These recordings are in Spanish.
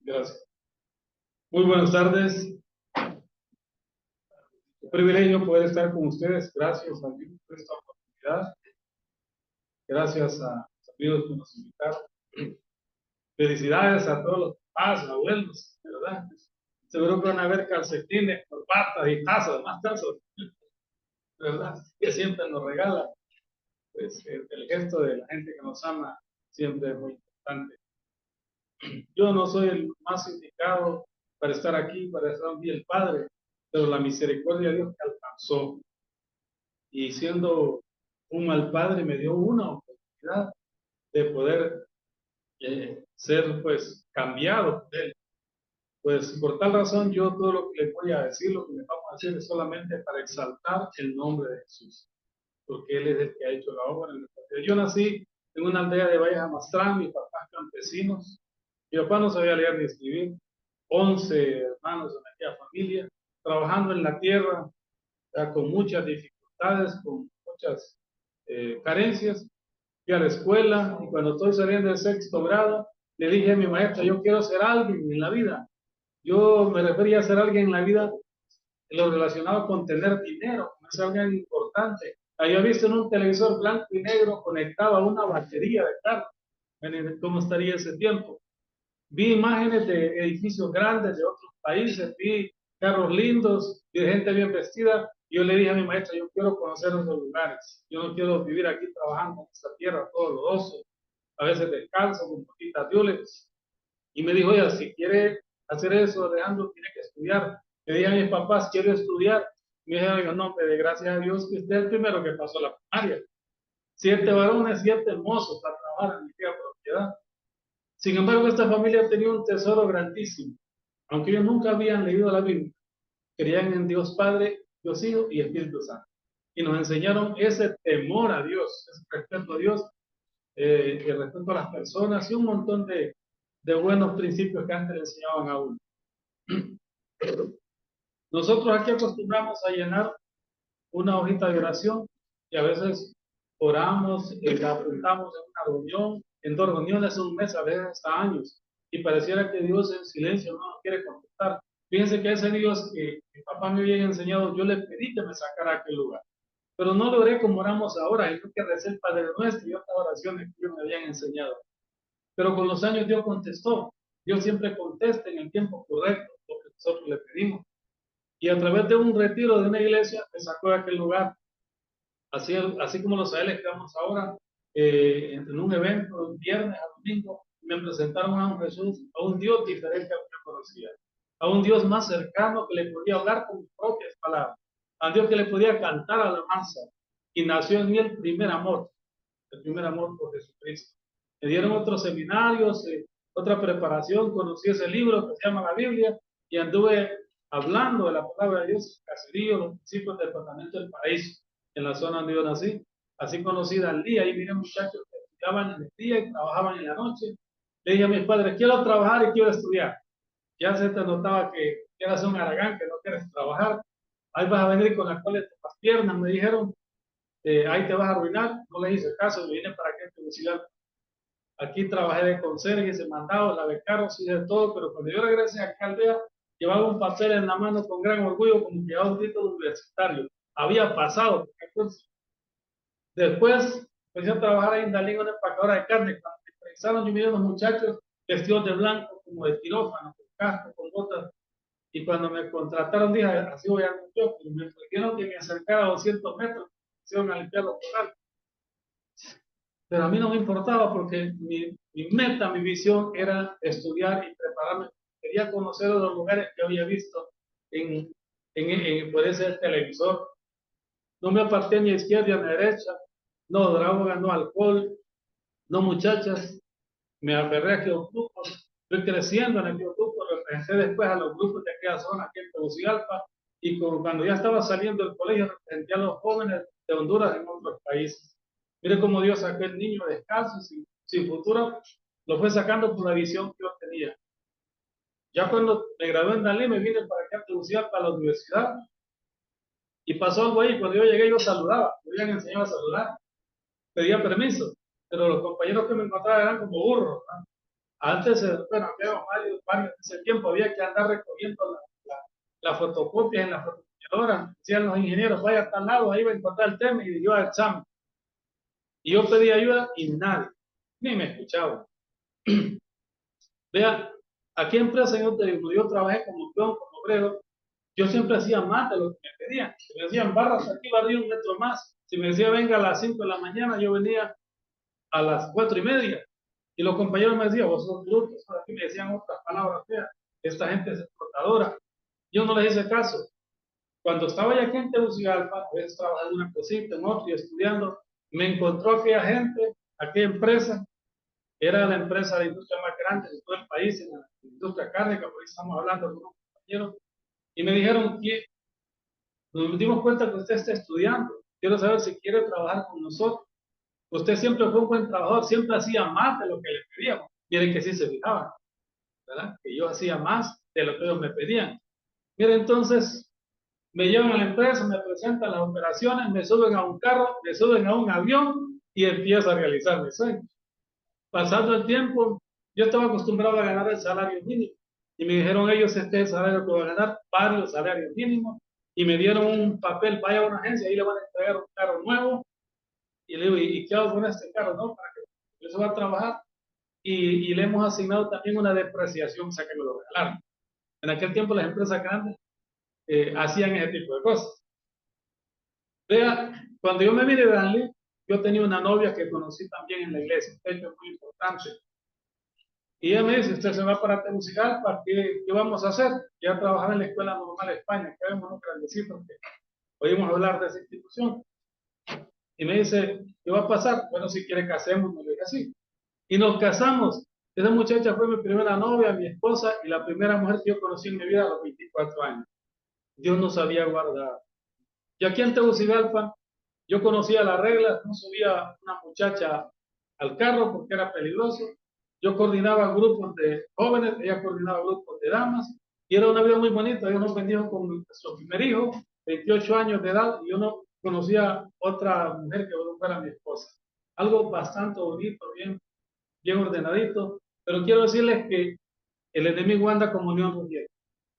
Gracias. Muy buenas tardes. Un privilegio poder estar con ustedes. Gracias a Dios por esta oportunidad. Gracias a los amigos que nos invitaron. Felicidades a todos los papás, abuelos, ¿verdad? Seguro que van a ver calcetines, corbatas y tazas, más tazas, ¿verdad? Que siempre nos regalan. Pues el gesto de la gente que nos ama siempre es muy importante. Yo no soy el más indicado para estar aquí, para estar bien el Padre, pero la misericordia de Dios me alcanzó. Y siendo un mal padre, me dio una oportunidad de poder ser pues cambiado por él. Pues por tal razón yo todo lo que les voy a decir, lo que les vamos a decir es solamente para exaltar el nombre de Jesús, porque Él es el que ha hecho la obra en nuestra vida. Yo nací en una aldea de Valles Amastrán, mis papás campesinos, mi papá no sabía leer ni escribir, 11 hermanos en aquella familia, trabajando en la tierra, con muchas dificultades, con muchas carencias. Fui a la escuela y cuando estoy saliendo del sexto grado, le dije a mi maestra, yo quiero ser alguien en la vida. Yo me refería a ser alguien en la vida en lo relacionado con tener dinero, con ser alguien importante. Había visto en un televisor blanco y negro conectado a una batería de carro. ¿Cómo estaría ese tiempo? Vi imágenes de edificios grandes de otros países, vi carros lindos y de gente bien vestida. Y yo le dije a mi maestra, yo quiero conocer esos lugares. Yo no quiero vivir aquí trabajando en esta tierra todo lodoso, a veces descalzo, con poquitas violetas. Y me dijo, oye, si quiere hacer eso, Alejandro, tiene que estudiar. Le dije a mis papás, quiero estudiar. Me dijeron, no, pero gracias a Dios que usted es el primero que pasó la primaria. 7 varones, 7 mozos para trabajar en mi tía propiedad. Sin embargo, esta familia tenía un tesoro grandísimo. Aunque ellos nunca habían leído la Biblia, creían en Dios Padre, Dios Hijo y Espíritu Santo. Y nos enseñaron ese temor a Dios, ese respeto a Dios, el respeto a las personas y un montón de buenos principios que antes le enseñaban a uno. Nosotros aquí acostumbramos a llenar una hojita de oración y a veces oramos, la apuntamos en una reunión, en 2 reuniones, un mes, a veces hasta años, y pareciera que Dios en silencio no nos quiere contestar. Fíjense que ese Dios que mi papá me había enseñado, yo le pedí que me sacara a aquel lugar, pero no logré como oramos ahora, y que recé el Padre Nuestro y otras oraciones que ellos me habían enseñado. Pero con los años Dios contestó. Dios siempre contesta en el tiempo correcto lo que nosotros le pedimos. Y a través de un retiro de una iglesia me sacó de aquel lugar. Así como los que vamos ahora, en un evento, un viernes a domingo, me presentaron a un Jesús, a un Dios diferente a lo que conocía, a un Dios más cercano que le podía hablar con mis propias palabras, a un Dios que le podía cantar a la masa. Y nació en mí el primer amor por Jesucristo. Me dieron otros seminarios, otra preparación, conocí ese libro que se llama la Biblia y anduve hablando de la palabra de Dios, Caserío, los principios del departamento del paraíso, en la zona donde yo nací. Así conocí al día, y miré muchachos que estudiaban en el día y trabajaban en la noche. Le dije a mis padres, quiero trabajar y quiero estudiar. Ya se te notaba que eras un aragán, que no quieres trabajar. Ahí vas a venir con las colas de las piernas, me dijeron. Ahí te vas a arruinar. No le hice caso, me vine para acá en Tegucigalpa. Aquí trabajé de conserje, hice mandado, lavé carros, hice de todo, pero cuando yo regresé a Caldea, llevaba un papel en la mano con gran orgullo, como que llevaba un título universitario. Había pasado. Entonces, después empecé a trabajar ahí en Dalí, una empacadora de carne. Cuando me entrevistaron, yo miré a los muchachos vestidos de blanco, como de quirófano, con casco, con botas. Y cuando me contrataron, dije, así voy a hacer yo. Pero me pidieron que me acercara a 200 metros, se iban a limpiar los corrales. Pero a mí no me importaba porque mi meta, mi visión era estudiar y prepararme. Quería conocer los lugares que había visto puede ser televisor. No me aparté ni a izquierda ni a derecha. No droga, no alcohol, no muchachas. Me aferré a aquellos grupos. Fui creciendo en aquellos grupos. Representé después a los grupos de aquella zona, aquí en Tegucigalpa. Y cuando ya estaba saliendo del colegio, representé a los jóvenes de Honduras en otros países. Mire cómo Dios sacó el niño descalzo, sin futuro, lo fue sacando por la visión que yo tenía. Ya cuando me gradué en Dalí, me vine para acá a Tegucigalpa, a la universidad, y pasó algo ahí. Cuando yo llegué, yo saludaba, me habían enseñado a saludar, pedía permiso, pero los compañeros que me encontraban eran como burros, ¿no? Antes, bueno, había varios, en ese tiempo había que andar recogiendo las fotocopias en la fotocopiadora. Decían los ingenieros, vaya a tal lado, ahí va a encontrar el tema y yo al examen. Y yo pedí ayuda y nadie, ni me escuchaba. Vea, aquí en Empresa yo trabajé como peón, como obrero. Yo siempre hacía más de lo que me pedían. Si me decían barras aquí, barría 1 metro más. Si me decía venga a las 5 de la mañana, yo venía a las 4:30. Y los compañeros me decían, vos sos bruto, aquí me decían otras palabras feas. Esta gente es explotadora. Yo no les hice caso. Cuando estaba ya aquí en Tegucigalpa, a veces trabajando en una cosita, en otro y estudiando, me encontró aquella gente, aquella empresa, era la empresa de industria más grande de todo el país, en la industria cárnica, por ahí estamos hablando con unos compañeros, y me dijeron que nos dimos cuenta que usted está estudiando, quiero saber si quiere trabajar con nosotros. Usted siempre fue un buen trabajador, siempre hacía más de lo que le pedíamos. Miren que sí se fijaban, ¿verdad? Que yo hacía más de lo que ellos me pedían. Miren, entonces me llevan a la empresa, me presentan las operaciones, me suben a un carro, me suben a un avión y empiezo a realizar mis sueños. Pasando el tiempo, yo estaba acostumbrado a ganar el salario mínimo y me dijeron ellos, este es el salario que voy a ganar, varios salarios mínimos, y me dieron un papel, vaya a una agencia, ahí le van a entregar un carro nuevo, y le digo, ¿y qué hago con este carro? No, para que eso va a trabajar, y le hemos asignado también una depreciación, o sea que me lo regalaron. En aquel tiempo las empresas grandes hacían ese tipo de cosas. Vea, cuando yo me vine de Danlí, yo tenía una novia que conocí también en la iglesia, un hecho muy importante. Y ella me dice, usted se va para Tegucigalpa, ¿qué vamos a hacer? Ya trabajaba en la Escuela Normal de España, que vemos unos grandecitos que oímos hablar de esa institución. Y me dice, ¿qué va a pasar? Bueno, si quiere casemos, me lo dije así. Y nos casamos. Esa muchacha fue mi primera novia, mi esposa, y la primera mujer que yo conocí en mi vida a los 24 años. Dios nos había guardado. Y aquí en Tegucigalpa, yo conocía las reglas, no subía una muchacha al carro porque era peligroso. Yo coordinaba grupos de jóvenes, ella coordinaba grupos de damas, y era una vida muy bonita. Yo nos bendijo con su primer hijo, 28 años de edad, y yo no conocía otra mujer que fuera mi esposa. Algo bastante bonito, bien ordenadito, pero quiero decirles que el enemigo anda como león rugiente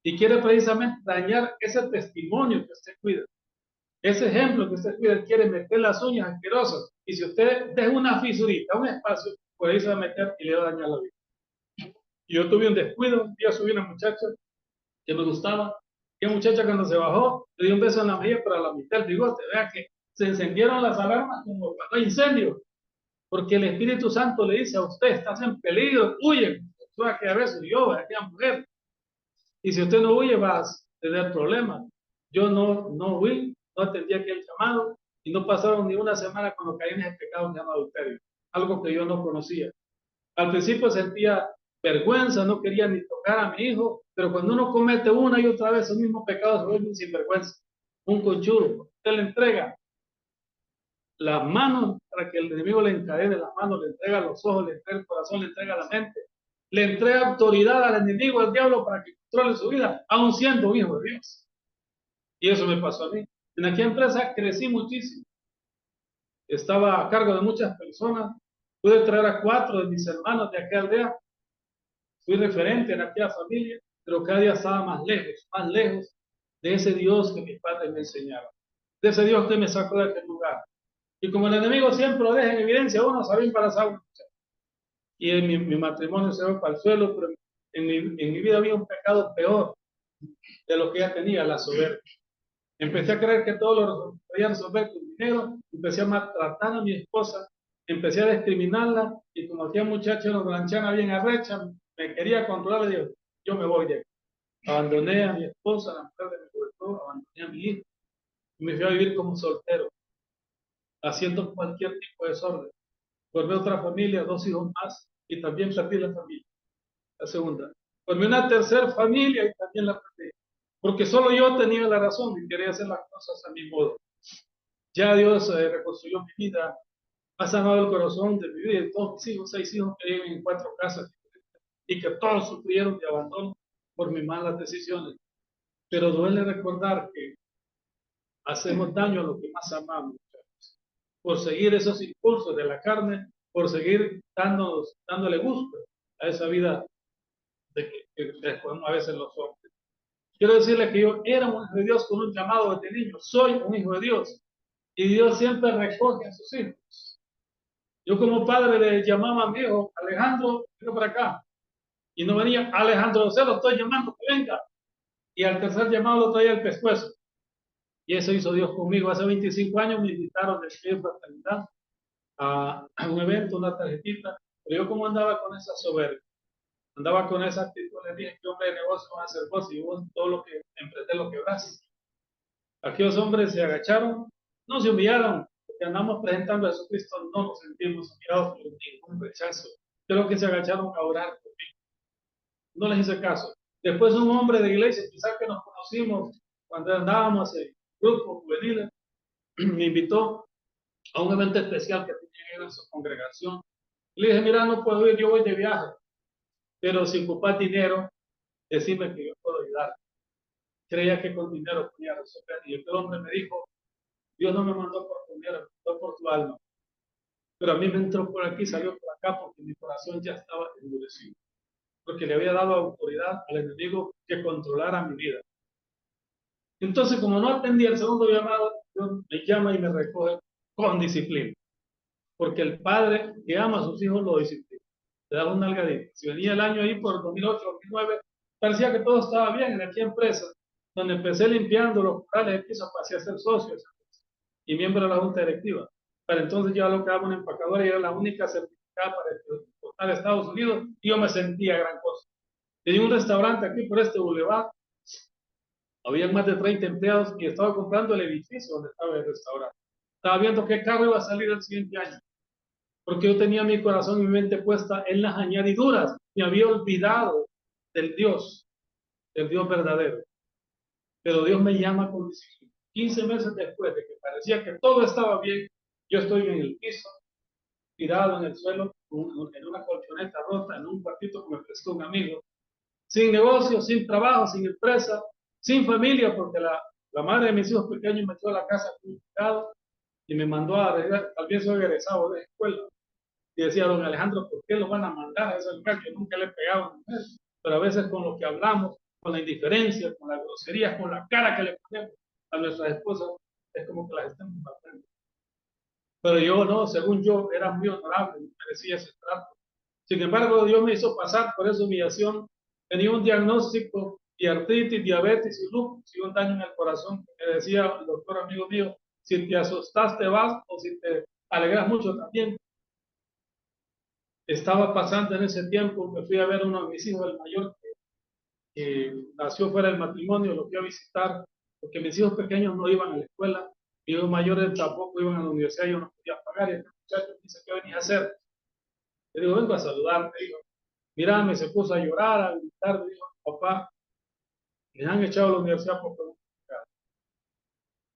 y quiere precisamente dañar ese testimonio que usted cuida. Ese ejemplo que usted quiere meter las uñas asquerosas. Y si usted deja una fisurita, un espacio, por ahí se va a meter y le va a dañar la vida. Y yo tuve un descuido, un día subí una muchacha que me gustaba. Y la muchacha cuando se bajó, le dio un beso en la mejilla, pero a la mitad del bigote. Vea que se encendieron las alarmas como cuando hay incendio. Porque el Espíritu Santo le dice a usted, estás en peligro, huye. Tú a aquella vez, yo, a aquella mujer. Y si usted no huye, vas a tener problemas. Yo no huí, no atendí aquel llamado y no pasaron ni una semana cuando caí en ese pecado llamado adulterio, algo que yo no conocía. Al principio sentía vergüenza, no quería ni tocar a mi hijo, pero cuando uno comete una y otra vez el mismo pecado se vuelve un sinvergüenza, un conchudo. Usted le entrega las manos para que el enemigo le encadene las manos, le entrega los ojos, le entrega el corazón, le entrega la mente, le entrega autoridad al enemigo, al diablo, para que controle su vida, aun siendo un hijo de Dios. Y eso me pasó a mí. En aquella empresa crecí muchísimo. Estaba a cargo de muchas personas. Pude traer a 4 de mis hermanos de aquella aldea. Fui referente en aquella familia, pero cada día estaba más lejos de ese Dios que mis padres me enseñaron, de ese Dios que me sacó de aquel lugar. Y como el enemigo siempre lo deja en evidencia, uno sabe embarazar una muchacha. Y en mi matrimonio se fue para el suelo, pero en mi vida había un pecado peor de lo que ella tenía, la soberbia. Empecé a creer que todo lo podía resolver con dinero, empecé a maltratar a mi esposa, empecé a discriminarla, y como aquella muchacha nos ranchana bien arrecha, me quería controlar, le digo, yo me voy de aquí. Abandoné a mi esposa, la mujer de mi juventud, abandoné a mi hijo, y me fui a vivir como soltero, haciendo cualquier tipo de desorden. Formé otra familia, 2 hijos más, y también perdí la familia, la segunda. Formé una tercera familia y también la perdí. Porque solo yo tenía la razón y quería hacer las cosas a mi modo. Ya Dios reconstruyó mi vida, ha sanado el corazón de mi vida, de todos mis hijos, 6 hijos que viven en 4 casas y que todos sufrieron de abandono por mis malas decisiones. Pero duele recordar que hacemos daño a lo que más amamos, por seguir esos impulsos de la carne, por seguir dándole gusto a esa vida de que escogemos a veces los hombres. Quiero decirle que yo era un hijo de Dios con un llamado desde niño. Soy un hijo de Dios. Y Dios siempre recoge a sus hijos. Yo como padre le llamaba a mi hijo, Alejandro, venga para acá. Y no venía, Alejandro, se lo estoy llamando, que venga. Y al tercer llamado lo traía el pescuezo. Y eso hizo Dios conmigo. Hace 25 años me invitaron de Espíritu Fraternidad a un evento, una tarjetita. Pero yo como andaba con esa soberbia, andaba con esa actitud, le dije que hombre de negocio va a hacer cosas y vos todo lo que emprendés lo quebrás. Aquellos hombres se agacharon, no se humillaron, porque andamos presentando a Jesucristo, no nos sentimos humillados por ningún rechazo. Creo que se agacharon a orar conmigo. No les hice caso. Después un hombre de iglesia, quizás que nos conocimos cuando andábamos en grupo juvenil, me invitó a un evento especial que tenía en su congregación. Le dije, mira, no puedo ir, yo voy de viaje, pero si ocupas dinero, decime que yo puedo ayudar. Creía que con dinero podía resolver. Y el hombre me dijo, Dios no me mandó por tu dinero, me mandó por tu alma. Pero a mí me entró por aquí, salió por acá, porque mi corazón ya estaba endurecido. Porque le había dado autoridad al enemigo que controlara mi vida. Entonces, como no atendí el segundo llamado, Dios me llama y me recoge con disciplina. Porque el padre que ama a sus hijos lo disciplina. Le da una nalgadita. Si venía el año ahí por 2008, 2009, parecía que todo estaba bien en aquella empresa, donde empecé limpiando los corrales de piso para ser socio y miembro de la junta directiva. Para entonces ya lo quedaba una empacadora y era la única certificada para exportar a Estados Unidos y yo me sentía gran cosa. Tenía un restaurante aquí por este boulevard, había más de 30 empleados y estaba comprando el edificio donde estaba el restaurante. Estaba viendo qué carro iba a salir el siguiente año, porque yo tenía mi corazón y mi mente puesta en las añadiduras. Me había olvidado del Dios verdadero. Pero Dios me llama con disciplina. 15 meses después de que parecía que todo estaba bien, yo estoy en el piso, tirado en el suelo, en una colchoneta rota, en un cuartito que me prestó un amigo, sin negocio, sin trabajo, sin empresa, sin familia, porque la madre de mis hijos pequeños me echó a la casa complicado y me mandó a arreglar. Tal vez soy egresado de escuela. Y decía, don Alejandro, ¿por qué lo van a mandar a ese lugar? Yo nunca le he pegado a una mujer, pero a veces con lo que hablamos, con la indiferencia, con la grosería, con la cara que le ponemos a nuestras esposas, es como que las estamos matando. Pero yo no, según yo, era muy honorable, no merecía ese trato. Sin embargo, Dios me hizo pasar por esa humillación. Tenía un diagnóstico de artritis, diabetes y lupus y un daño en el corazón. Me decía el doctor amigo mío, si te asustas te vas o si te alegras mucho también. Estaba pasando en ese tiempo, me fui a ver a uno de mis hijos, el mayor, que nació fuera del matrimonio, lo fui a visitar, porque mis hijos pequeños no iban a la escuela, mis hijos mayores tampoco iban a la universidad, yo no podía pagar, y el muchacho me dice, ¿qué venís a hacer? Le digo, vengo a saludarte, digo, mira, me se puso a llorar, a gritar, me dijo, papá, me han echado a la universidad por preguntar.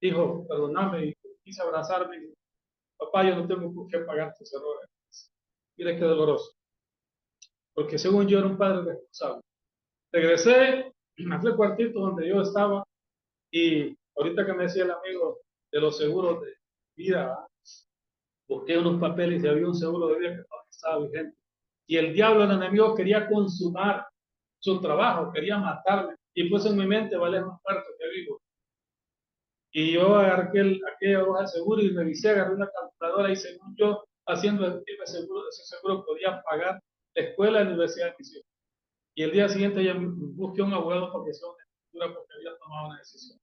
Dijo, perdóname, y quise abrazarme, y dijo, papá, yo no tengo por qué pagar tus errores. Mira qué doloroso, porque según yo era un padre responsable. Regresé, me fui al cuartito donde yo estaba y ahorita que me decía el amigo de los seguros de vida, busqué unos papeles y había un seguro de vida que todavía estaba vigente. Y el diablo, el enemigo, quería consumar su trabajo, quería matarme. Y puse en mi mente, vale más muerto que vivo. Y yo agarré aquella hoja de seguro y revisé, agarré una calculadora y según yo, haciendo ese seguro podía pagar la escuela y la universidad de mis hijos. Y el día siguiente ya busqué un abogado porque porque había tomado una decisión.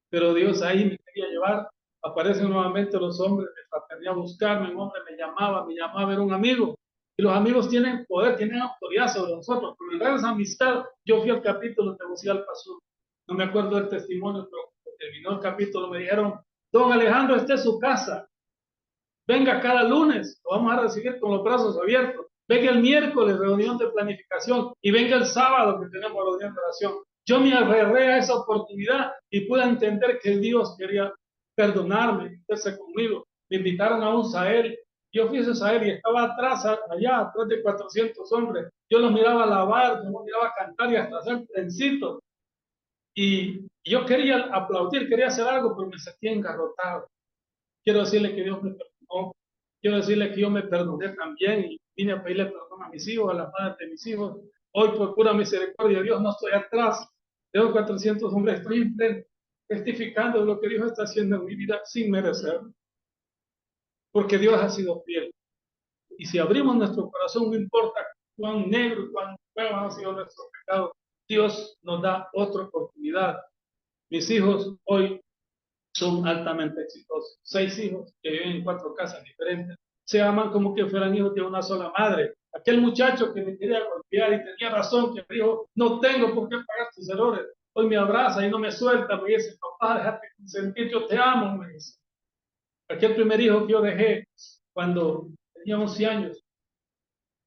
Pero Dios ahí me quería llevar. Aparecen nuevamente los hombres de fraternidad a buscarme. Un hombre me llamaba, era un amigo. Y los amigos tienen poder, tienen autoridad sobre nosotros. Pero en realidad esa amistad, yo fui al capítulo negocial pasó. No me acuerdo del testimonio, pero cuando terminó el capítulo me dijeron, don Alejandro, esta es su casa. Venga cada lunes, lo vamos a recibir con los brazos abiertos. Venga el miércoles, reunión de planificación, y venga el sábado que tenemos reunión de oración. Yo me aferré a esa oportunidad y pude entender que Dios quería perdonarme, meterse conmigo. Me invitaron a un Sahel. Yo fui a ese Sahel y estaba atrás, allá, atrás de 400 hombres. Yo los miraba lavar, yo los miraba cantar y hasta hacer trencitos. Y yo quería aplaudir, quería hacer algo, pero me sentía engarrotado. Quiero decirle que Dios me perdonó, quiero decirle que yo me perdoné también y vine a pedirle perdón a mis hijos, a las madres de mis hijos. Hoy, por pura misericordia de Dios, no estoy atrás. Tengo 400 hombres, estoy en pleno, testificando de lo que Dios está haciendo en mi vida sin merecer. Porque Dios ha sido fiel. Y si abrimos nuestro corazón, no importa cuán negro y cuán feo ha sido nuestro pecado, Dios nos da otra oportunidad. Mis hijos hoy son altamente exitosos. 6 hijos que viven en 4 casas diferentes. Se aman como que fueran hijos de una sola madre. Aquel muchacho que me quería golpear y tenía razón, que me dijo, no tengo por qué pagar tus errores. Hoy me abraza y no me suelta. Me dice, papá, déjate sentir, yo te amo, me dice. Aquel primer hijo que yo dejé cuando tenía 11 años,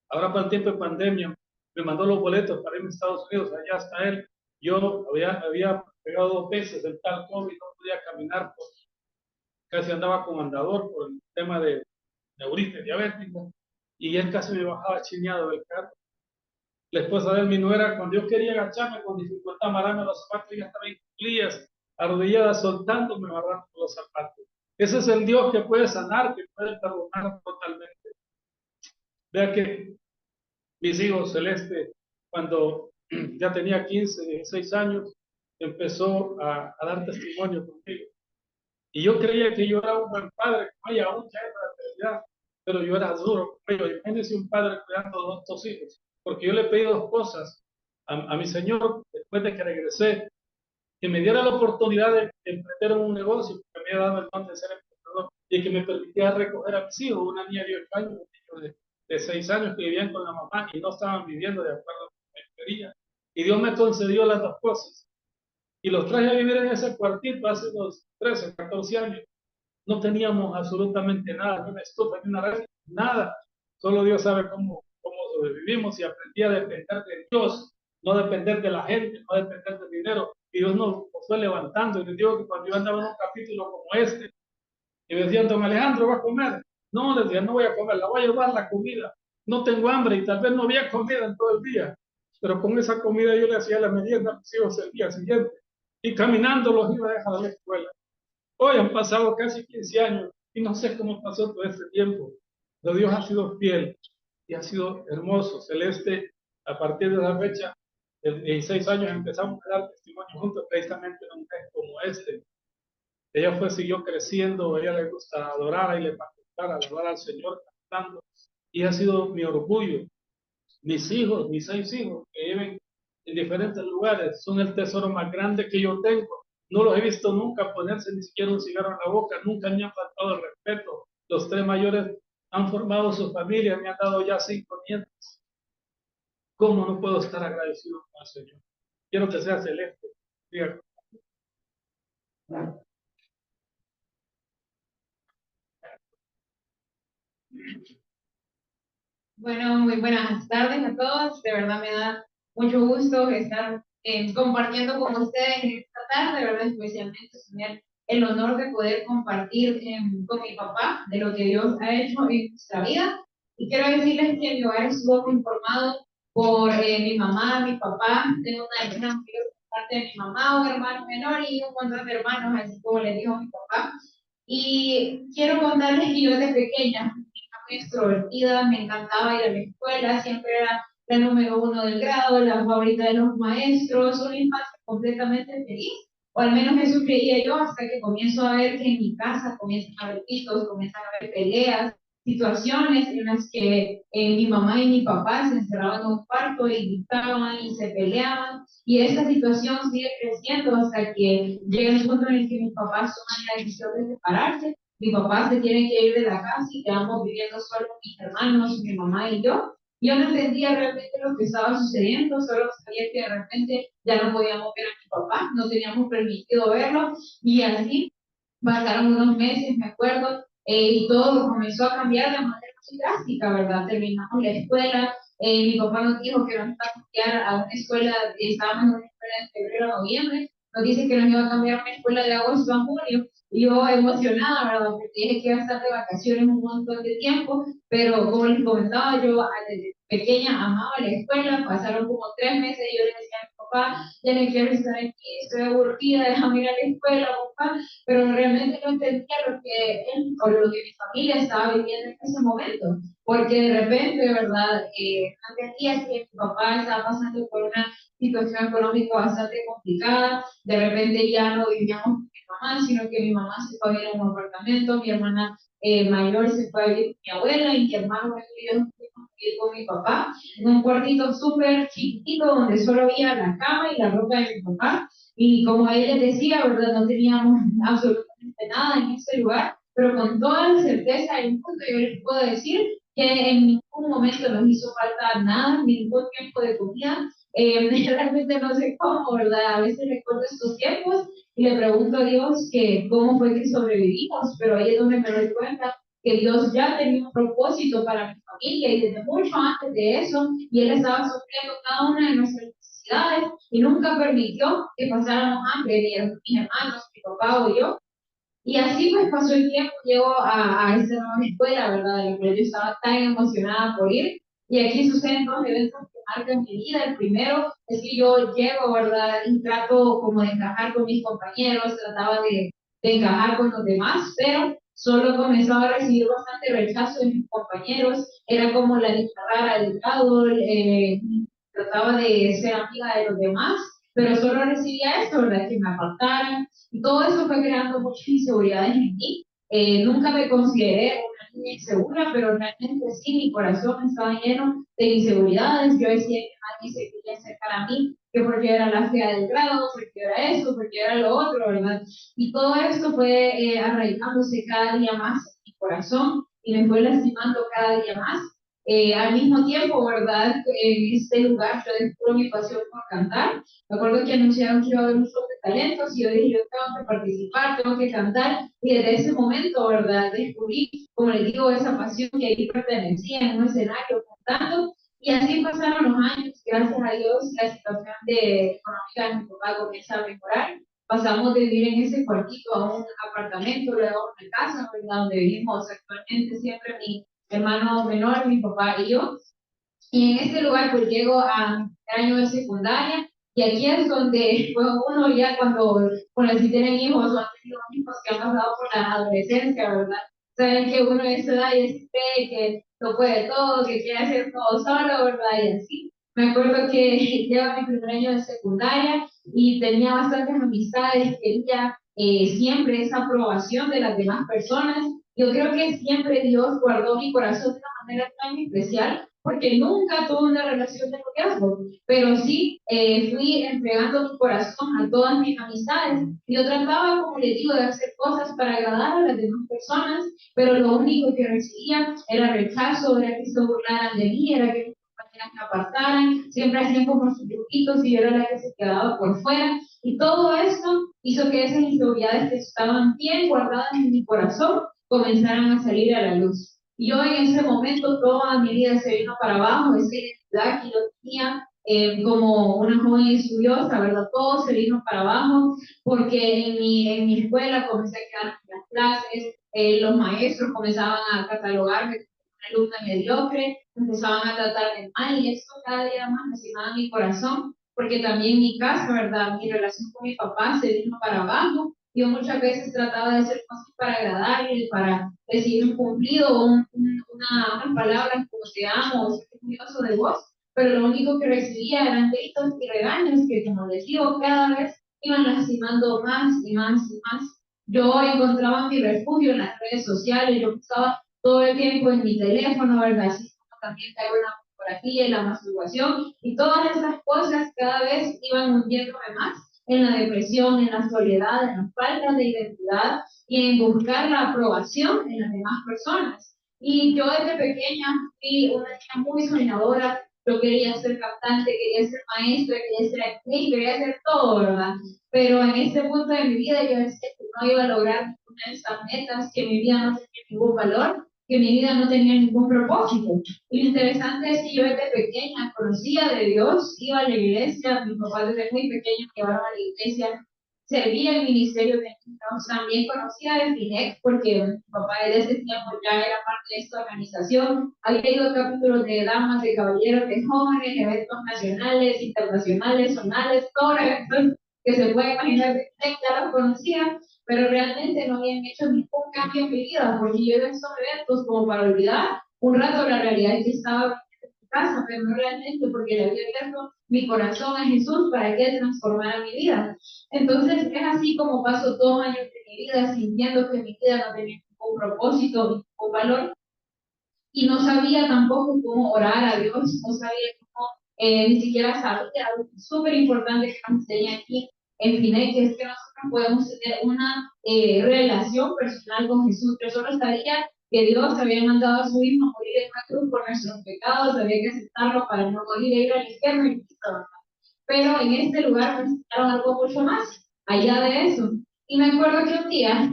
ahora para el tiempo de pandemia, me mandó los boletos para irme a Estados Unidos, allá está él. Yo había pegado 2 veces el tal COVID, no podía caminar, casi andaba con andador por el tema de neuritis diabética, y él casi me bajaba chineado del carro. La esposa de él, mi nuera, cuando yo quería agacharme con dificultad, amarrarme los zapatos, ella estaba en cuclillas, arrodillada, soltándome, amarrando los zapatos. Ese es el Dios que puede sanar, que puede perdonar totalmente. Vea que mis hijos, Celeste, cuando ya tenía 15, 16 años, empezó a dar testimonio conmigo. Y yo creía que yo era un buen padre, como ella, aún ya en la eternidad, pero yo era duro con ellos. Imagínense un padre cuidando a 2 hijos, porque yo le pedí 2 cosas a mi Señor después de que regresé, que me diera la oportunidad de emprender un negocio, que me había dado el don de ser emprendedor, y que me permitiera recoger a mis hijos, una niña de 8 años, un niño de 6 años que vivían con la mamá y no estaban viviendo de acuerdo a lo que me quería. Y Dios me concedió las 2 cosas. Y los traje a vivir en ese cuartito hace unos 13, 14 años. No teníamos absolutamente nada, ni una estufa, ni una red, nada. Solo Dios sabe cómo sobrevivimos, y aprendí a depender de Dios, no depender de la gente, no depender del dinero. Y Dios nos fue levantando. Y les digo que cuando yo andaba en un capítulo como este, y me decían, don Alejandro, ¿va a comer? No, les decía, no voy a comer, la voy a llevar la comida. No tengo hambre y tal vez no había comida en todo el día. Pero con esa comida yo le hacía la merienda a mis hijos el día siguiente. Y caminando los iba a dejar a la escuela. Hoy han pasado casi 15 años y no sé cómo pasó todo este tiempo. Pero Dios ha sido fiel y ha sido hermoso. Celeste, a partir de la fecha, de 16 años, empezamos a dar testimonio juntos, precisamente en un mes como este. Ella siguió creciendo, a ella le gusta adorar y le gustar adorar al Señor cantando. Y ha sido mi orgullo. Mis hijos, mis 6 hijos, que viven en diferentes lugares, son el tesoro más grande que yo tengo. No los he visto nunca ponerse ni siquiera un cigarro en la boca, nunca me han faltado el respeto. Los 3 mayores han formado su familia, me han dado ya 5 nietos. ¿Cómo no puedo estar agradecido con el Señor? Quiero que sea Celeste. Diga. Bueno, muy buenas tardes a todos. De verdad me da mucho gusto estar compartiendo con ustedes esta tarde, de verdad, especialmente tener el honor de poder compartir con mi papá de lo que Dios ha hecho en nuestra vida. Y quiero decirles que mi hogar estuvo conformado por mi mamá, mi papá, tengo una hermana mayor por parte de mi mamá, un hermano menor y un montón de hermanos, así como les dijo mi papá. Y quiero contarles que yo desde pequeña muy extrovertida, me encantaba ir a la escuela, siempre era la número 1 del grado, la favorita de los maestros, una infancia completamente feliz, o al menos eso creía yo, hasta que comienzo a ver que en mi casa comienzan a haber gritos, comienzan a haber peleas, situaciones en las que mi mamá y mi papá se encerraban en un cuarto y gritaban y se peleaban, y esta situación sigue creciendo hasta que llega el punto en el que mis papás toman la decisión de separarse. Mi papá se tiene que ir de la casa y quedamos viviendo solo mis hermanos, mi mamá y yo. Yo no entendía realmente lo que estaba sucediendo, solo sabía que de repente ya no podíamos ver a mi papá, no teníamos permitido verlo, y así pasaron unos meses, me acuerdo, y todo comenzó a cambiar de manera muy drástica, ¿verdad? Terminamos la escuela, mi papá nos dijo que nos iba a cambiar a una escuela, estábamos en una escuela de febrero a noviembre, nos dice que nos iba a cambiar a una escuela de agosto a julio, y yo emocionada, ¿verdad? Porque dije que iba a estar de vacaciones un montón de tiempo, pero como les comentaba, yo desde pequeña amaba la escuela, pasaron como 3 meses y yo le decía a mi papá, ya no quiero estar aquí, estoy aburrida, déjame ir a la escuela, papá, pero realmente no entendía lo que él o lo que mi familia estaba viviendo en ese momento, porque de repente, ¿verdad? No entendía que mi papá estaba pasando por una situación económica bastante complicada, de repente ya no vivíamos con mi mamá, sino que mi mamá se fue a vivir en un apartamento, mi hermana mayor se fue a vivir con mi abuela y mi hermano mayor y yo nos fuimos a vivir con mi papá en un cuartito súper chiquitito donde solo había la cama y la ropa de mi papá. Y como él les decía, ¿verdad? No teníamos absolutamente nada en ese lugar, pero con toda la certeza del mundo yo les puedo decir que en ningún momento nos hizo falta nada, ningún tiempo de comida. Realmente no sé cómo, ¿verdad? A veces recuerdo estos tiempos y le pregunto a Dios que cómo fue que sobrevivimos, pero ahí es donde me doy cuenta que Dios ya tenía un propósito para mi familia y desde mucho antes de eso, y Él estaba supliendo cada una de nuestras necesidades y nunca permitió que pasáramos hambre, ni mis hermanos, mi papá o yo. Y así pues pasó el tiempo, llego a esta nueva escuela, ¿verdad? De la cual yo estaba tan emocionada por ir. Y aquí suceden dos eventos que marcan mi vida. El primero es que yo llego, ¿verdad? Y trato como de encajar con mis compañeros, trataba de encajar con los demás, pero solo comenzaba a recibir bastante rechazo de mis compañeros. Era como la niña rara del grado, trataba de ser amiga de los demás, pero solo recibía esto, ¿verdad? Que me apartaran, y todo eso fue creando muchas inseguridades en mí. Nunca me consideré una niña insegura, pero realmente sí, mi corazón estaba lleno de inseguridades. Yo decía que nadie se quería acercar a mí, que porque era la fea del grado, porque era eso, porque era lo otro, ¿verdad? Y todo esto fue arraigándose cada día más en mi corazón y me fue lastimando cada día más. Al mismo tiempo, ¿verdad? En este lugar yo descubro mi pasión por cantar. Me acuerdo que anunciaron que iba a haber un show de talentos y yo dije, yo tengo que participar, tengo que cantar. Y desde ese momento, ¿verdad? Descubrí, como les digo, esa pasión que ahí pertenecía en un escenario cantando. Y así pasaron los años, gracias a Dios, la situación económica de mi papá comienza a mejorar. Pasamos de vivir en ese cuartito a un apartamento, luego a una casa, ¿verdad? Donde vivimos actualmente siempre mi hermano menor, mi papá y yo. Y en este lugar pues llego a mi año de secundaria y aquí es donde pues, uno ya cuando, bueno, si tienen hijos o han tenido hijos que han pasado por la adolescencia, ¿verdad? Saben que uno en esa edad ya se cree que lo puede todo, que quiere hacer todo solo, ¿verdad? Y así. Me acuerdo que llevo mi primer año de secundaria y tenía bastantes amistades, quería siempre esa aprobación de las demás personas. Yo creo que siempre Dios guardó mi corazón de una manera tan especial porque nunca tuve una relación de noviazgo, pero sí fui entregando mi corazón a todas mis amistades. Yo trataba, como les digo, de hacer cosas para agradar a las demás personas, pero lo único que recibía era rechazo, era que se burlaran de mí, era que mis compañeras me apartaran, siempre hacían como sus truquitos y yo era la que se quedaba por fuera. Y todo esto hizo que esas inseguridades que estaban bien guardadas en mi corazón comenzaran a salir a la luz. Y yo en ese momento toda mi vida se vino para abajo, esa identidad que yo tenía como una joven estudiosa, ¿verdad? Todo se vino para abajo porque en mi escuela comencé a quedar en las clases, los maestros comenzaban a catalogarme como una alumna mediocre, empezaban a tratarme mal y esto cada día más me lastimaba mi corazón porque también mi casa, ¿verdad? Mi relación con mi papá se vino para abajo. Yo muchas veces trataba de hacer cosas para agradarle, para recibir un cumplido o unas palabras como te amo o estoy orgulloso de vos, pero lo único que recibía eran gritos y regaños que, como les digo, cada vez iban lastimando más y más y más. Yo encontraba mi refugio en las redes sociales, yo pasaba todo el tiempo en mi teléfono, ¿verdad? Así como también caigo en la fotografía y la masturbación, y todas esas cosas cada vez iban hundiéndome más en la depresión, en la soledad, en la falta de identidad y en buscar la aprobación en las demás personas. Y yo desde pequeña fui una niña muy soñadora, yo quería ser cantante, quería ser maestra, quería ser actriz, quería hacer todo, ¿verdad? Pero en este punto de mi vida yo decía que no iba a lograr ninguna de estas metas, que mi vida no tenía ningún valor, que mi vida no tenía ningún propósito. Y lo interesante es que yo desde pequeña conocía de Dios, iba a la iglesia, mis papás desde muy pequeños me llevaron a la iglesia, servía el ministerio de niños, también conocía de FINEC, porque mi papá desde ese tiempo ya era parte de esta organización, había ido a capítulos de damas, de caballeros, de jóvenes, eventos nacionales, internacionales, zonales, todos los eventos que se puede imaginar de FINEC, ya los conocía, pero realmente no habían hecho ningún cambio en mi vida, porque yo iba a estos eventos como para olvidar un rato la realidad que estaba casa, pero no realmente porque le había abierto mi corazón a Jesús para que Él transformara mi vida. Entonces es así como paso 2 años de mi vida sintiendo que mi vida no tenía ningún propósito, ningún valor, y no sabía tampoco cómo orar a Dios, no sabía cómo, ni siquiera sabía algo súper importante que nos enseña aquí en FINEC, que es que nosotros podemos tener una relación personal con Jesús. Yo solo sabía que Dios había mandado a su Hijo a morir en una cruz por nuestros pecados, había que aceptarlo para no morir e ir al infierno y listo. Pero en este lugar me enseñaron algo mucho más allá de eso. Y me acuerdo que un día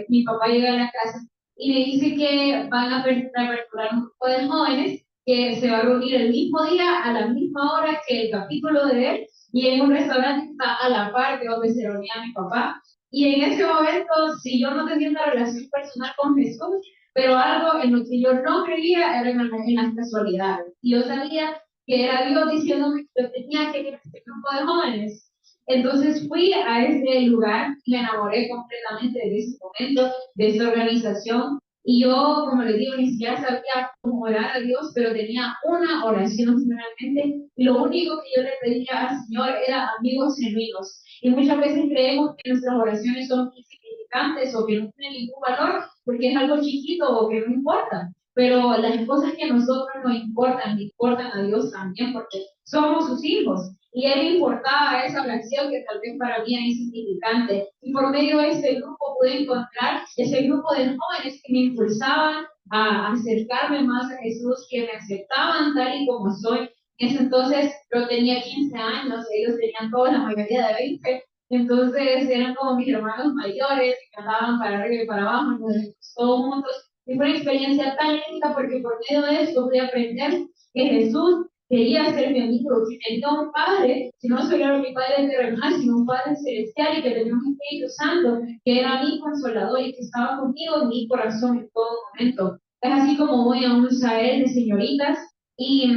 mi papá llega a la casa y me dice que van a aperturar un grupo de jóvenes que se va a reunir el mismo día, a la misma hora que el capítulo de él, y en un restaurante que está a la par de donde se reunía mi papá. Y en ese momento, si yo no tenía una relación personal con Jesús, pero algo en lo que yo no creía era en las casualidades. Y yo sabía que era Dios diciéndome que yo tenía que ir a este grupo de jóvenes. Entonces fui a ese lugar, me enamoré completamente de ese momento, de esa organización, y yo, como les digo, ni siquiera sabía cómo orar a Dios, pero tenía una oración realmente. Lo único que yo le pedía al Señor era amigos genuinos. Y muchas veces creemos que nuestras oraciones son insignificantes o que no tienen ningún valor porque es algo chiquito o que no importa. Pero las cosas que a nosotros nos importan, le importan a Dios también porque somos sus hijos. Y él importaba esa oración que tal vez para mí era insignificante. Y por medio de ese grupo pude encontrar ese grupo de jóvenes que me impulsaban a acercarme más a Jesús, que me aceptaban tal y como soy. En ese entonces yo tenía 15 años, ellos tenían toda la mayoría de 20. Entonces eran como mis hermanos mayores, que andaban para arriba y para abajo, todos juntos. Y fue una experiencia tan linda porque por medio de esto pude aprender que Jesús quería ser mi amigo, que tenía un Padre, que no solo era mi Padre terrenal, sino un Padre celestial y que tenía un Espíritu Santo, que era mi consolador y que estaba conmigo en mi corazón en todo momento. Es así como voy a un Israel de señoritas y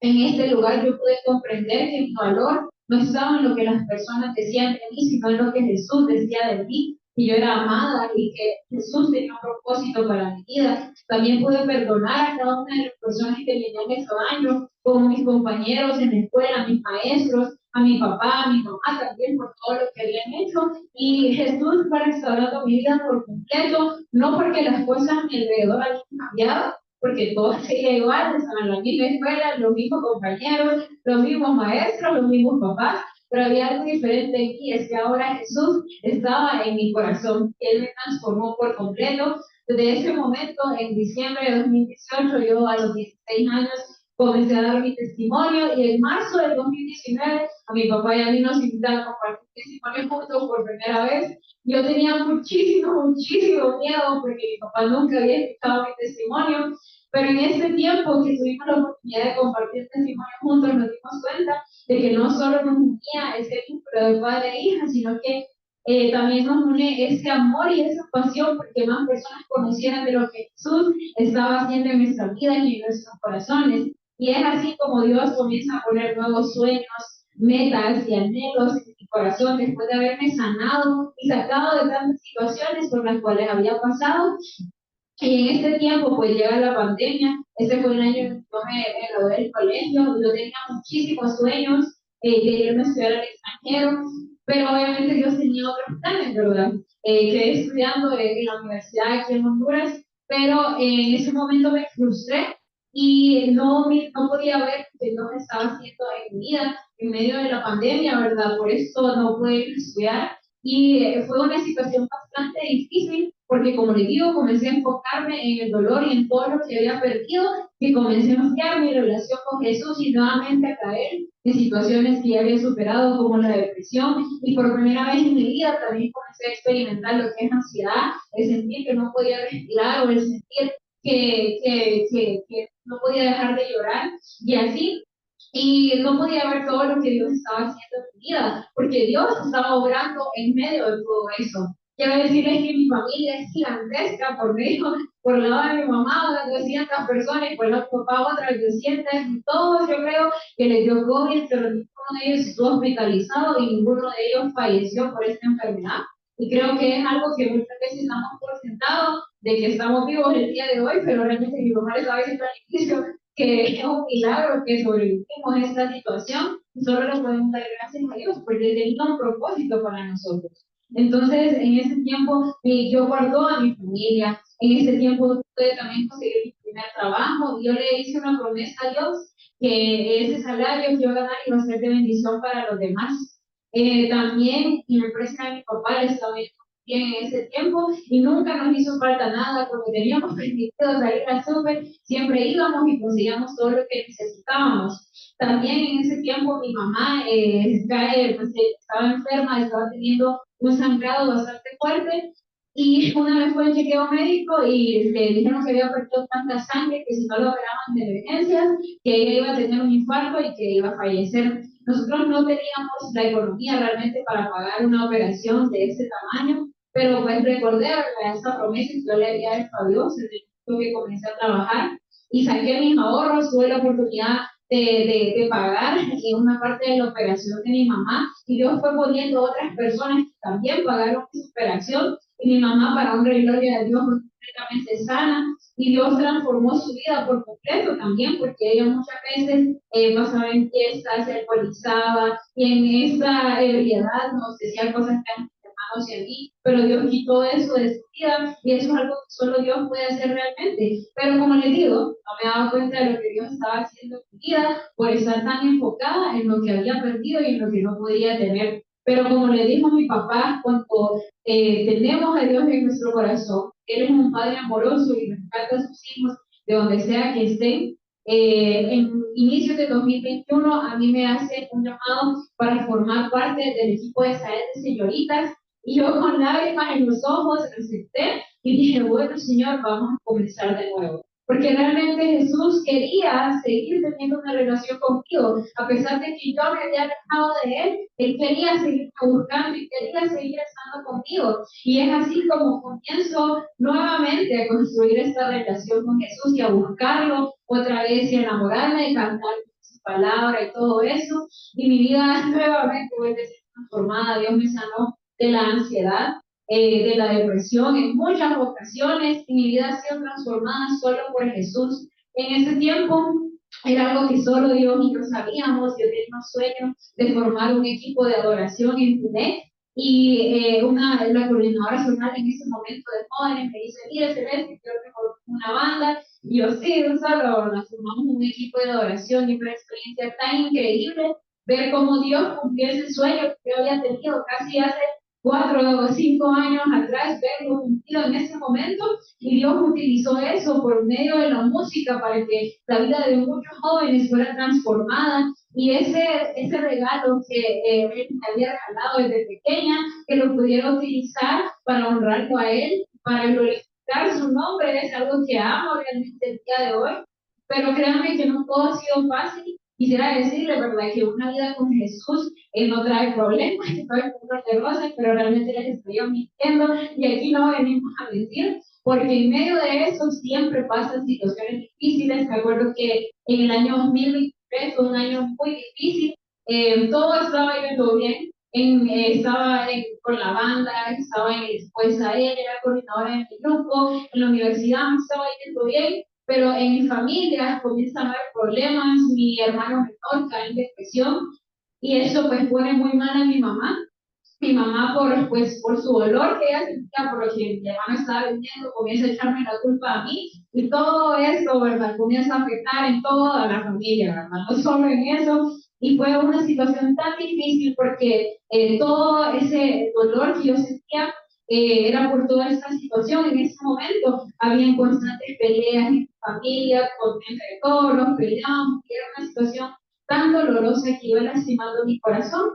en este lugar yo pude comprender que mi valor no estaba en lo que las personas decían de mí, sino en lo que Jesús decía de mí, que yo era amada y que Jesús tenía un propósito para mi vida. También pude perdonar a cada una de las personas que me habían hecho daño, como mis compañeros en la escuela, mis maestros, a mi papá, a mi mamá también por todo lo que habían hecho. Y Jesús fue restaurando mi vida por completo, no porque las cosas a mi alrededor habían cambiado, porque todo seguía igual, estaban en la misma escuela, los mismos compañeros, los mismos maestros, los mismos papás, pero había algo diferente en mí, es que ahora Jesús estaba en mi corazón, Él me transformó por completo. Desde ese momento, en diciembre de 2018, yo a los 16 años comencé a dar mi testimonio y en marzo del 2019 a mi papá y a mí nos invitaron a compartir testimonio juntos por primera vez. Yo tenía muchísimo miedo porque mi papá nunca había escuchado mi testimonio, pero en este tiempo que tuvimos la oportunidad de compartir testimonio juntos nos dimos cuenta de que no solo nos unía ese vínculo de padre e hija, sino que también nos une ese amor y esa pasión porque más personas conocieran de lo que Jesús estaba haciendo en nuestra vida y en nuestros corazones. Y es así como Dios comienza a poner nuevos sueños, metas y anhelos en mi corazón después de haberme sanado y sacado de tantas situaciones por las cuales había pasado. Y en este tiempo, pues llega la pandemia. Este fue el año en que yo me gradué del colegio. Yo tenía muchísimos sueños de irme a estudiar al extranjero, pero obviamente Dios tenía otros planes, ¿verdad? Quedé estudiando en la universidad aquí en Honduras, pero en ese momento me frustré y no podía ver lo que Dios estaba haciendo en mi vida en medio de la pandemia, ¿verdad? Por eso no pude ir a estudiar. Y fue una situación bastante difícil porque, como les digo, comencé a enfocarme en el dolor y en todo lo que había perdido, que comencé a enfriar mi relación con Jesús y nuevamente a caer en situaciones que ya había superado, como la depresión. Y por primera vez en mi vida también comencé a experimentar lo que es ansiedad, el sentir que no podía respirar o el sentir que no podía dejar de llorar. Y así y no podía ver todo lo que Dios estaba haciendo en mi vida, porque Dios estaba obrando en medio de todo eso. Quiero decirles que mi familia es gigantesca por el lado de mi mamá, unas 200 personas, y por el lado de mi papá, otras 200, y todos yo creo que les dio COVID, pero ninguno de ellos estuvo hospitalizado y ninguno de ellos falleció por esta enfermedad. Y creo que es algo que muchas veces damos por sentado, de que estamos vivos el día de hoy, pero realmente mi mamá les estaba diciendo al inicio que es un milagro que sobrevivimos a esta situación y solo le podemos dar gracias a Dios porque Él tenía un propósito para nosotros. Entonces, en ese tiempo, yo guardó a mi familia, en ese tiempo pude también conseguir mi primer trabajo y yo le hice una promesa a Dios que ese salario que yo iba a ganar iba a ser de bendición para los demás. También en la empresa de mi papá le estaba yendo bien en ese tiempo y nunca nos hizo falta nada porque teníamos permitido salir al súper, siempre íbamos y conseguíamos todo lo que necesitábamos. También en ese tiempo mi mamá pues, estaba enferma, estaba teniendo un sangrado bastante fuerte y una vez fue al chequeo médico y le dijeron que había perdido tanta sangre que si no lo operaban de emergencias, que ella iba a tener un infarto y que iba a fallecer. Nosotros no teníamos la economía realmente para pagar una operación de ese tamaño, pero pues recordé esa promesa que yo le había hecho a Dios desde el momento que comencé a trabajar y saqué mis ahorros, tuve la oportunidad de pagar una parte de la operación de mi mamá y Dios fue poniendo otras personas que también pagaron su operación y mi mamá para honra y gloria de Dios fue completamente sana y Dios transformó su vida por completo también porque ella muchas veces pasaba en fiestas, se alcoholizaba y en esta ebriedad nos decía cosas que hermanos y a mí, pero Dios quitó eso de su vida y eso es algo que solo Dios puede hacer realmente. Pero como les digo, no me daba cuenta de lo que Dios estaba haciendo en mi vida por estar tan enfocada en lo que había perdido y en lo que no podía tener. Pero como le dijo mi papá, cuando tenemos a Dios en nuestro corazón, Él es un Padre amoroso y rescata a sus hijos de donde sea que estén. En inicios de 2021 a mí me hace un llamado para formar parte del equipo de Saed de Señoritas y yo con lágrimas en los ojos acepté y dije, bueno, Señor, vamos a comenzar de nuevo. Porque realmente Jesús quería seguir teniendo una relación conmigo, a pesar de que yo me había alejado de Él quería seguirme buscando y quería seguir estando conmigo. Y es así como comienzo nuevamente a construir esta relación con Jesús y a buscarlo otra vez y a enamorarme de cantar su palabra y todo eso. Y mi vida nuevamente vuelve a ser transformada. Dios me sanó de la ansiedad, de la depresión en muchas ocasiones y mi vida ha sido transformada solo por Jesús. En ese tiempo era algo que solo Dios y yo sabíamos. Yo tenía un sueño de formar un equipo de adoración en Finet y la coordinadora zonal en ese momento de jóvenes me dice, mire Celeste, quiero que formemos una banda. Y yo sí, solo nos formamos un equipo de adoración y fue una experiencia tan increíble ver cómo Dios cumplió ese sueño que yo había tenido casi hace 4 o 5 años atrás, verlo cumplido en ese momento, y Dios utilizó eso por medio de la música para que la vida de muchos jóvenes fuera transformada, y ese regalo que Él me había regalado desde pequeña, que lo pudiera utilizar para honrarlo a Él, para glorificar su nombre, es algo que amo realmente el día de hoy, pero créanme que no todo ha sido fácil. Quisiera decirle, ¿verdad?, que una vida con Jesús no trae problemas, que trae color de rosas, pero realmente les estoy mintiendo y aquí no venimos a mentir, porque en medio de eso siempre pasan situaciones difíciles. Me acuerdo que en el año 2023 fue un año muy difícil, todo estaba yendo bien, estaba con la banda, estaba pues a ella, era coordinadora de mi grupo, en la universidad me estaba yendo bien, pero en mi familia comienzan a haber problemas, mi hermano menor cae en depresión y eso pues pone muy mal a mi mamá. Mi mamá por su dolor que ella sentía por lo que mi hermano estaba vendiendo, comienza a echarme la culpa a mí y todo esto, ¿verdad? Comienza a afectar en toda la familia, ¿verdad? No solo en eso. Y fue una situación tan difícil porque todo ese dolor que yo sentía era por toda esta situación. En ese momento habían constantes peleas en mi familia, entre todos nos peleábamos, y era una situación tan dolorosa que iba lastimando mi corazón,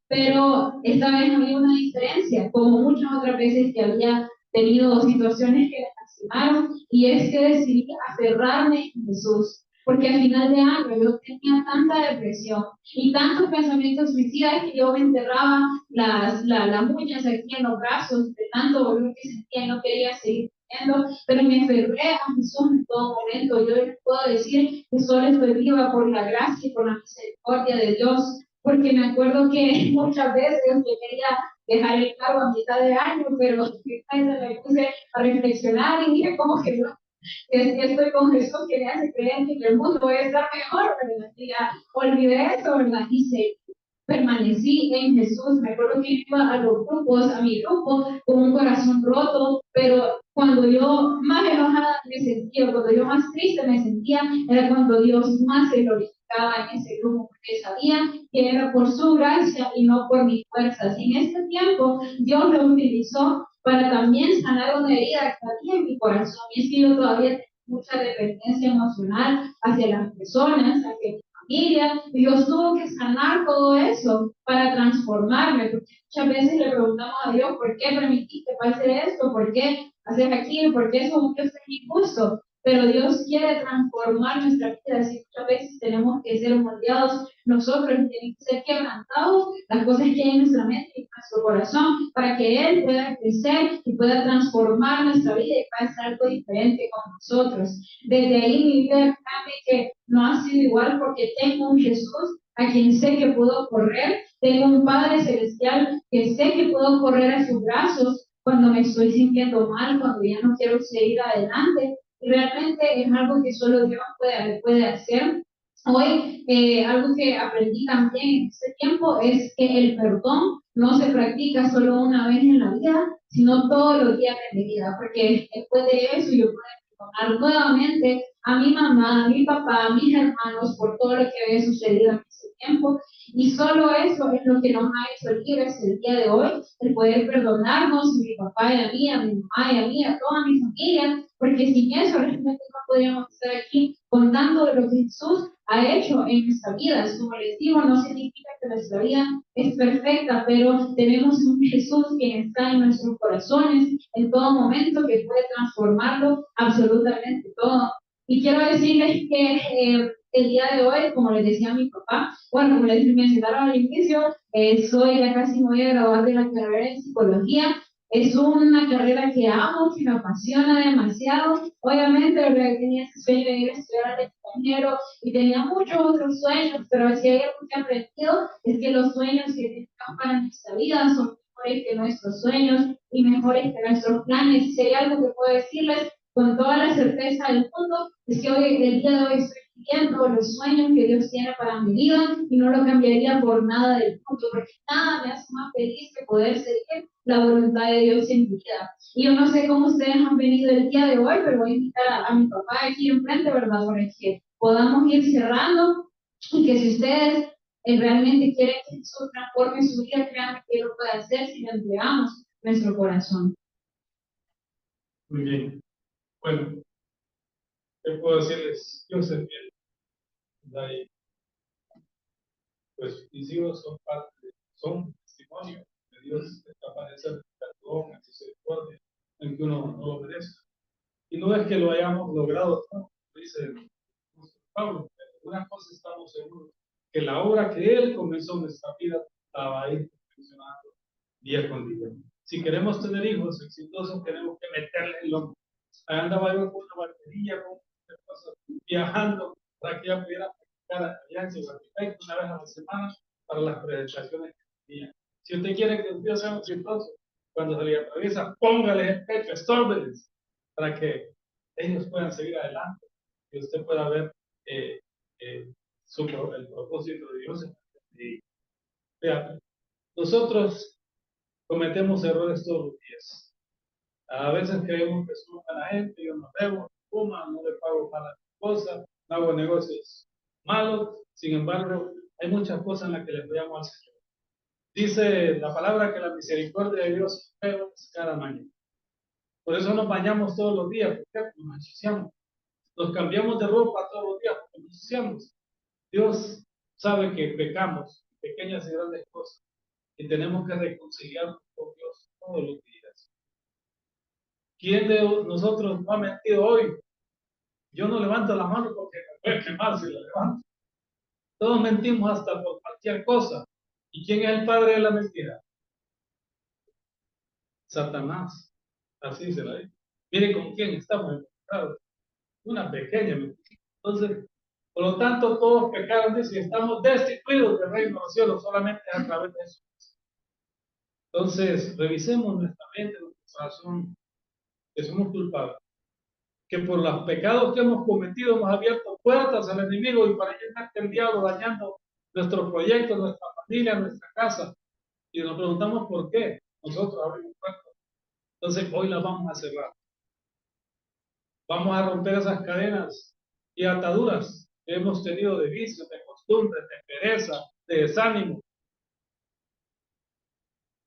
pero esta vez había una diferencia, como muchas otras veces que había tenido situaciones que me lastimaron, y es que decidí aferrarme a Jesús. porque al final de año yo tenía tanta depresión y tantos pensamientos suicidas que yo me enterraba las uñas aquí en los brazos de tanto dolor que sentía y no quería seguir viviendo, pero me aferré a Jesús en todo momento. Yo les puedo decir que solo estoy viva por la gracia y por la misericordia de Dios, porque me acuerdo que muchas veces yo quería dejar el cargo a mitad de año, pero me puse a reflexionar y dije como que no, es que estoy con Jesús que me hace creer que el mundo va a estar mejor, ¿verdad? Y ya olvidé eso, ¿verdad? Y permanecí en Jesús. Me acuerdo que iba a los grupos, a mi grupo, con un corazón roto, pero cuando yo más enojada me sentía, cuando yo más triste me sentía, era cuando Dios más se glorificaba en ese grupo, porque sabía que era por su gracia y no por mis fuerzas. Y en este tiempo, Dios lo utilizó para también sanar una herida que había en mi corazón. Y es que yo todavía tengo mucha dependencia emocional hacia las personas, hacia mi familia. Y Dios tuvo que sanar todo eso para transformarme, porque muchas veces le preguntamos a Dios, ¿por qué permitiste que pase esto? ¿Por qué haces aquí? ¿Por qué eso es injusto? Pero Dios quiere transformar nuestra vida, así muchas veces tenemos que ser moldeados nosotros, tenemos que ser quebrantados las cosas que hay en nuestra mente y en nuestro corazón, para que Él pueda crecer y pueda transformar nuestra vida y pueda hacer algo diferente con nosotros. Desde ahí mi vida cambia, que no ha sido igual, porque tengo un Jesús a quien sé que puedo correr, tengo un Padre Celestial que sé que puedo correr a sus brazos cuando me estoy sintiendo mal, cuando ya no quiero seguir adelante. Y realmente es algo que solo Dios puede hacer. Hoy, algo que aprendí también en este tiempo es que el perdón no se practica solo una vez en la vida, sino todos los días de mi vida, porque después de eso yo puedo perdonar nuevamente a mi mamá, a mi papá, a mis hermanos por todo lo que había sucedido en ese tiempo. Y solo eso es lo que nos ha hecho libres el día de hoy, el poder perdonarnos, a mi papá y a mí, a mi mamá y a mí, a toda mi familia, porque sin eso realmente no podríamos estar aquí contando de lo que Jesús ha hecho en nuestra vida. Como les digo, no significa que nuestra vida es perfecta, pero tenemos un Jesús que está en nuestros corazones en todo momento, que puede transformarlo absolutamente todo. Y quiero decirles que el día de hoy, como les decía a mi papá, bueno, como les mencionaron al inicio, soy ya casi me voy a graduar de la carrera en psicología. Es una carrera que amo, que me apasiona demasiado. Obviamente, ¿verdad? Tenía ese sueño de ir a estudiar al extranjero y tenía muchos otros sueños, pero si hay algo que he aprendido es que los sueños que tenemos para nuestra vida son mejores que nuestros sueños y mejores que nuestros planes. Y si hay algo que puedo decirles con toda la certeza del mundo, es que hoy, el día de hoy, estoy viviendo los sueños que Dios tiene para mi vida y no lo cambiaría por nada del mundo, porque nada me hace más feliz que poder seguir la voluntad de Dios en mi vida. Y yo no sé cómo ustedes han venido el día de hoy, pero voy a invitar a mi papá aquí enfrente, ¿verdad? Para que podamos ir cerrando y que si ustedes realmente quieren que Jesús transforme su vida, créanme que Él lo puede hacer si le entregamos nuestro corazón. Muy bien. Bueno, ¿qué puedo decirles? Yo sé que pues mis hijos son parte, son testimonio de Dios, de capaz de ser perdón, misericordia, en que uno no lo merece. Y no es que lo hayamos logrado, ¿no? Dice Pablo, pero una cosa estamos seguros, que la obra que Él comenzó en nuestra vida la va a ir funcionando día con día. Si queremos tener hijos exitosos, tenemos que meterle el hombro. Ahí andaba yo con una batería, con cosas, viajando para que ella pudiera practicar alianza y arquitecto una vez a la semana para las presentaciones que tenía. Si usted quiere que los días sean exitosos, cuando se le atraviesa, póngale el pecho, estórbeles, para que ellos puedan seguir adelante y usted pueda ver eh, el propósito de Dios. Y, vean, nosotros cometemos errores todos los días. A veces creemos que somos buena gente, yo no debo, fuma, no le pago para la cosa, no hago negocios malos. Sin embargo, hay muchas cosas en las que le fallamos al Señor. Dice la palabra que la misericordia de Dios es cada mañana. Por eso nos bañamos todos los días, porque nos ensuciamos. Nos cambiamos de ropa todos los días, porque nos ensuciamos. Dios sabe que pecamos, pequeñas y grandes cosas, y tenemos que reconciliarnos con Dios todos los días. ¿Quién de nosotros no ha mentido hoy? Yo no levanto la mano porque me puede quemar si la levanto. Todos mentimos hasta por cualquier cosa. ¿Y quién es el padre de la mentira? Satanás. Así se la dice. Mire con quién estamos enfrentados. Una pequeña mentira. Entonces, por lo tanto, todos pecaron, dice, y estamos destituidos del reino de los cielos solamente a través de eso. Entonces, revisemos nuestra mente, nuestro corazón, que somos culpables. Que por los pecados que hemos cometido hemos abierto puertas al enemigo y para ello está el diablo dañando nuestros proyectos, nuestra familia, nuestra casa. Y nos preguntamos por qué nosotros abrimos puertas. Entonces, hoy las vamos a cerrar. Vamos a romper esas cadenas y ataduras que hemos tenido de vicios, de costumbres, de pereza, de desánimo.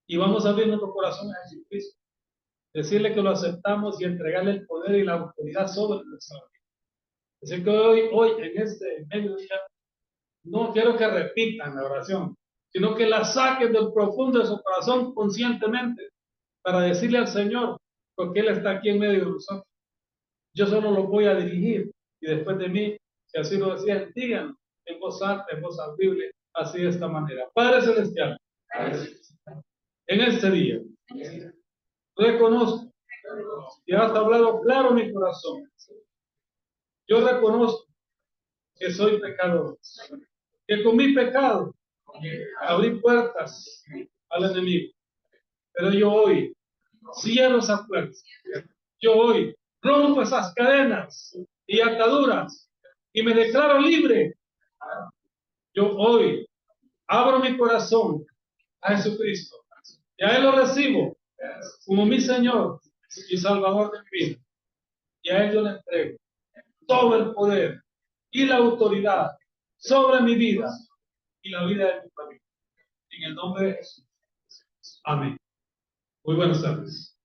Y vamos a abrir nuestro corazón a Jesucristo. Decirle que lo aceptamos y entregarle el poder y la autoridad sobre nuestra vida. Así que hoy en este mediodía, no quiero que repitan la oración, sino que la saquen del profundo de su corazón conscientemente para decirle al Señor, porque Él está aquí en medio de nosotros. Yo solo lo voy a dirigir y después de mí, si así lo decían, digan en voz alta, en voz audible, así de esta manera. Padre Celestial, en este día, reconozco que has hablado claro en mi corazón. Yo reconozco que soy pecador, que con mi pecado abrí puertas al enemigo. Pero yo hoy cierro esas puertas. Yo hoy rompo esas cadenas y ataduras y me declaro libre. Yo hoy abro mi corazón a Jesucristo y a Él lo recibo como mi Señor y Salvador de mi vida. Y a Él yo le entrego todo el poder y la autoridad sobre mi vida y la vida de mi familia. En el nombre de Jesús. Amén. Muy buenas tardes.